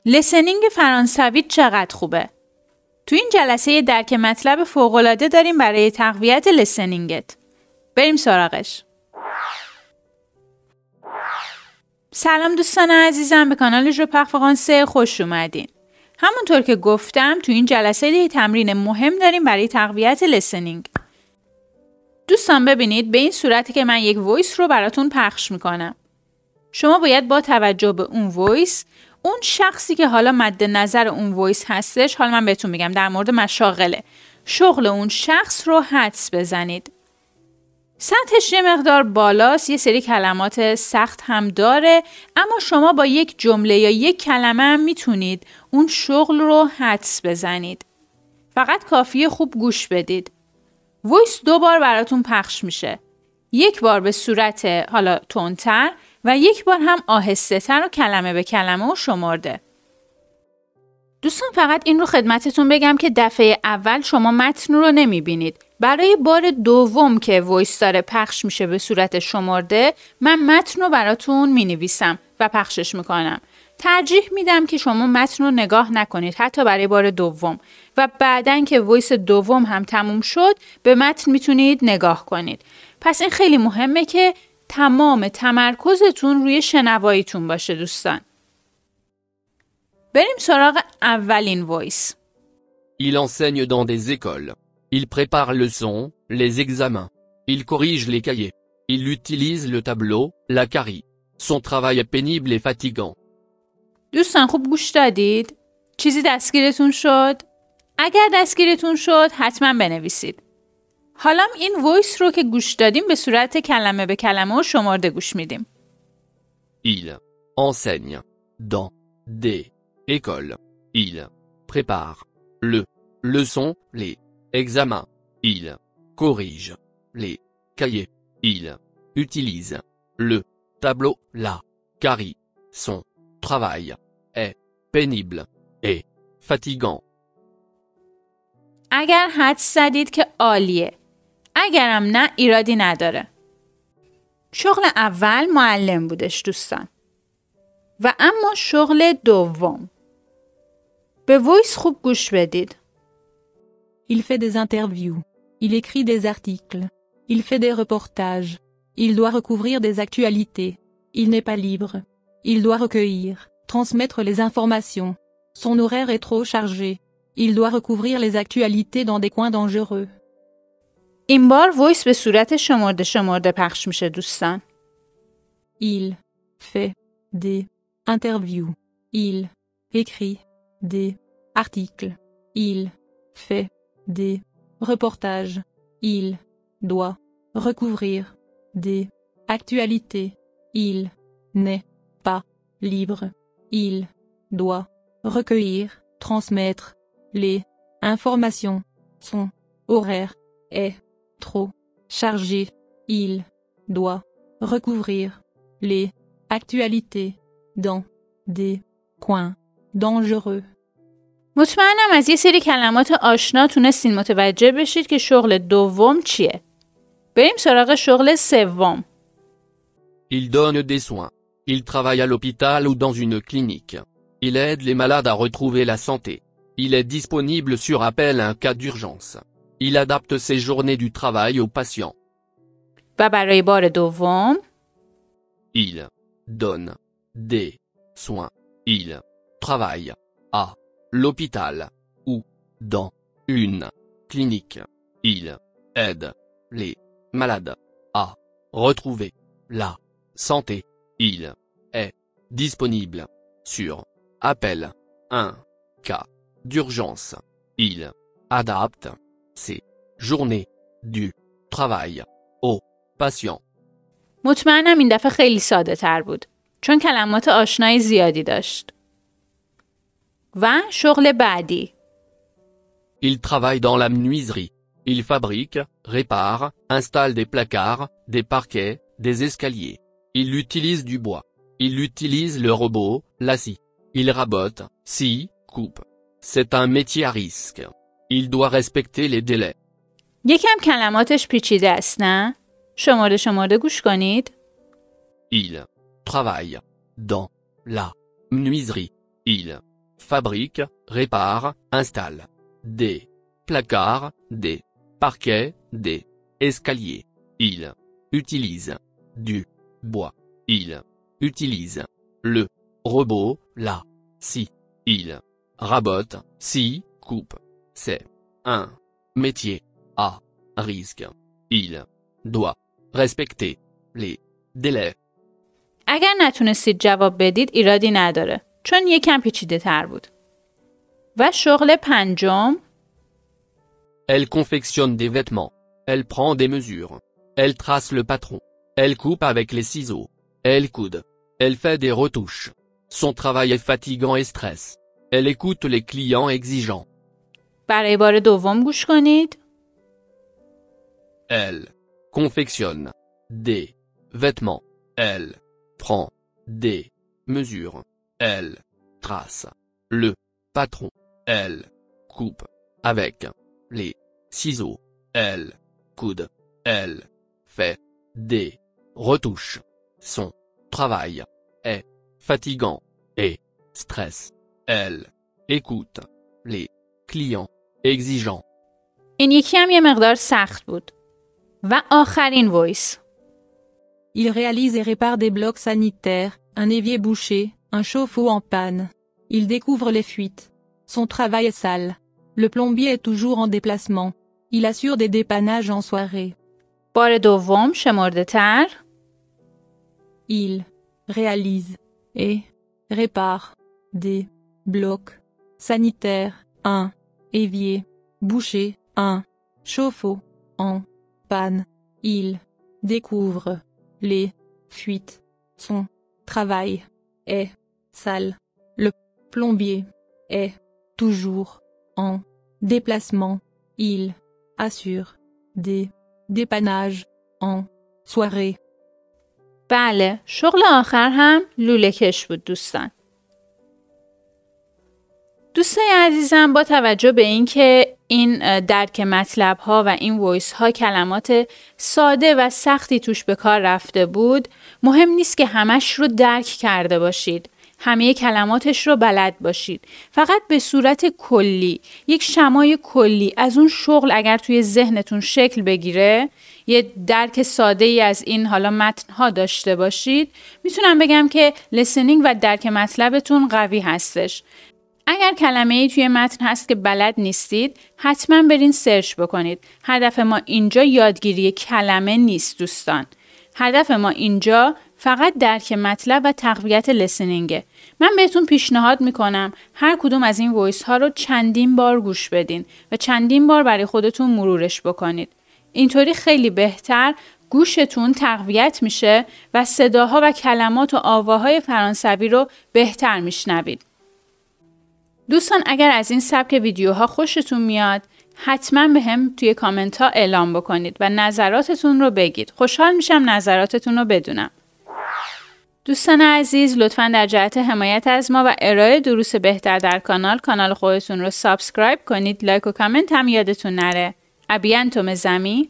لسنینگ فرانسوی چقدر خوبه؟ تو این جلسه درک مطلب فوق‌العاده داریم برای تقویت لسنینگت. بریم سراغش. سلام دوستان عزیزم، به کانال ژوپخ 3 خوش اومدین. همونطور که گفتم تو این جلسه یه تمرین مهم داریم برای تقویت لسنینگ. دوستان ببینید به این صورتی که من یک وایس رو براتون پخش میکنم. شما باید با توجه به اون وایس، اون شخصی که حالا مد نظر اون وایس هستش، حالا من بهتون میگم در مورد مشاغله، شغل اون شخص رو حدس بزنید. سطحش یه مقدار بالاست، یه سری کلمات سخت هم داره، اما شما با یک جمله یا یک کلمه هم میتونید اون شغل رو حدس بزنید. فقط کافیه خوب گوش بدید. وایس 2 بار براتون پخش میشه. یک بار به صورت حالا تندتر و یک بار هم آهسته تر و کلمه به کلمه و شمرده. دوستان فقط این رو خدمتتون بگم که دفعه اول شما متن رو نمیبینید. برای بار دوم که وایس داره پخش میشه به صورت شمرده، من متن رو براتون مینویسم و پخشش میکنم. ترجیح میدم که شما متن رو نگاه نکنید حتی برای بار دوم و بعدن که وایس دوم هم تموم شد به متن میتونید نگاه کنید. پس این خیلی مهمه که تمام تمرکزتون روی شنواییتون باشه دوستان. بریم سراغ اولین وایس. Il enseigne dans des écoles. Il prépare leçons, les examens. Il corrige les cahiers. Il utilise le tableau, la carie. Son travail est pénible et fatigant. دوستان خوب گوش دادید؟ چیزی دستگیرتون شد؟ اگر دستگیرتون شد حتما بنویسید. حالا این وایس رو که گوش دادیم به صورت کلمه به کلمه و شمرده گوش میدیم. Il enseigne dans des écoles. Il prépare le leçon, les examens. Il corrige les cahiers. Il utilise le tableau, la carie. Son travail est pénible et fatigant. اگر حدس زدید که عالیه. اگرم نه ایرادی نداره. شغل اول معلم بودش دوستان. و اما شغل دوم. به وایس خوب گوش بدید. Il fait des interviews. Il écrit des articles. Il fait des reportages. Il doit recouvrir des actualités. Il n'est pas libre. Il doit recueillir, transmettre les informations. Son horaire est trop chargé. Il doit recouvrir les actualités dans des coins dangereux. این بار وایس به صورت شمرده پخش میشه دوستان. Il fait des interviews. Il écrit des articles. Il fait des reportages. Il doit recouvrir des actualités. Il n'est pas libre. Il doit recueillir, transmettre les informations. Son horaire est trop chargé. Il doit recouvrir les actualités dans des coins dangereux. مطمئنم از یه سری کلمات آشنا تونستین متوجه بشید که شغل دوم چیه. بریم سراغ شغل سوم. Il donne des soins. Il travaille à l'hôpital ou dans une clinique. Il aide les malades à retrouver la santé. Il est disponible sur appel en cas d'urgence. Il adapte ses journées du travail aux patients. و برای بار دوم. Il donne des soins. Il travaille à l'hôpital ou dans une clinique. Il aide les malades à retrouver la santé. Il est disponible sur appel en cas d'urgence. Il adapte ses journées du travail aux patients. مطمئنم این دفعه خیلی ساده تر بود چون کلمات آشنای زیادی داشت. و شغل بعدی. Il travaille dans la menuiserie. Il fabrique, répare, installe des placards, des parquets, des escaliers. Il utilise du bois. Il utilise le robot, la scie. Il rabote, scie, coupe. C'est un métier à risque. Il doit respecter les délais. یکم کلماتش پیچیده است نه؟ شمرده گوش کنید. Il travaille dans la menuiserie. Il fabrique, répare, installe des placards, des parquets, des escaliers. Il utilise du bois. Il utilise le robot, la scie. Il rabote, scie, coupe. C'est un métier à risque. Il doit respecter les délais. اگر نتونستید جواب بدید ایرادی نداره چون یکم پیچیده تر بود. و شغل پنجم Elle confectionne des vêtements. Elle prend des mesures. Elle trace le patron. Elle coupe avec les ciseaux. Elle coude. Elle fait des retouches. Son travail est fatigant et stress. Elle écoute les clients exigeants. برای بار دوم گوش کنید. Elle confectionne des vêtements. Elle prend des mesures. Elle trace le patron. Elle coupe avec les ciseaux. Elle coude. Elle fait des retouches. Son travail est fatigant et stress. Elle écoute les clients exigeants. این یکی هم یه مقدار سخت بود. و آخرین وایس. Il réalise et répare des blocs sanitaires, un évier bouché, un chauffe-eau en panne. Il découvre les fuites. Son travail est sale. Le plombier est toujours en déplacement. Il assure des dépannages en soirée. بار دوم شمرده تر. Il réalise et répare des blocs sanitaires, un évier bouché, un chauffe-eau en panne. Il découvre les fuites. Son travail est sale. Le plombier est toujours en déplacement. Il assure des dépannages en soirée. بله، شغل آخر هم لوله کش بود دوستان. دوستای عزیزم با توجه به اینکه این درک مطلب ها و این وایس ها کلمات ساده و سختی توش به کار رفته بود، مهم نیست که همش رو درک کرده باشید. همه کلماتش رو بلد باشید. فقط به صورت کلی، یک شمای کلی از اون شغل اگر توی ذهنتون شکل بگیره، یه درک ساده ای از این حالا متن‌ها داشته باشید، میتونم بگم که listening و درک مطلبتون قوی هستش. اگر کلمه‌ای توی متن هست که بلد نیستید، حتما برین سرچ بکنید. هدف ما اینجا یادگیری کلمه نیست دوستان. هدف ما اینجا فقط درک مطلب و تقویت لسنینگه. من بهتون پیشنهاد میکنم هر کدوم از این وایس ها رو چندین بار گوش بدین و چندین بار برای خودتون مرورش بکنید. اینطوری خیلی بهتر گوشتون تقویت میشه و صداها و کلمات و آواهای فرانسوی رو بهتر میشنوید. دوستان اگر از این سبک ویدیوها خوشتون میاد حتما به هم توی کامنت ها اعلام بکنید و نظراتتون رو بگید. خوشحال میشم نظراتتون رو بدونم. دوستان عزیز لطفاً در جهت حمایت از ما و ارائه دروس بهتر در کانال خودتون رو سابسکرایب کنید. لایک و کامنت هم یادتون نره. ابیانتو مزمی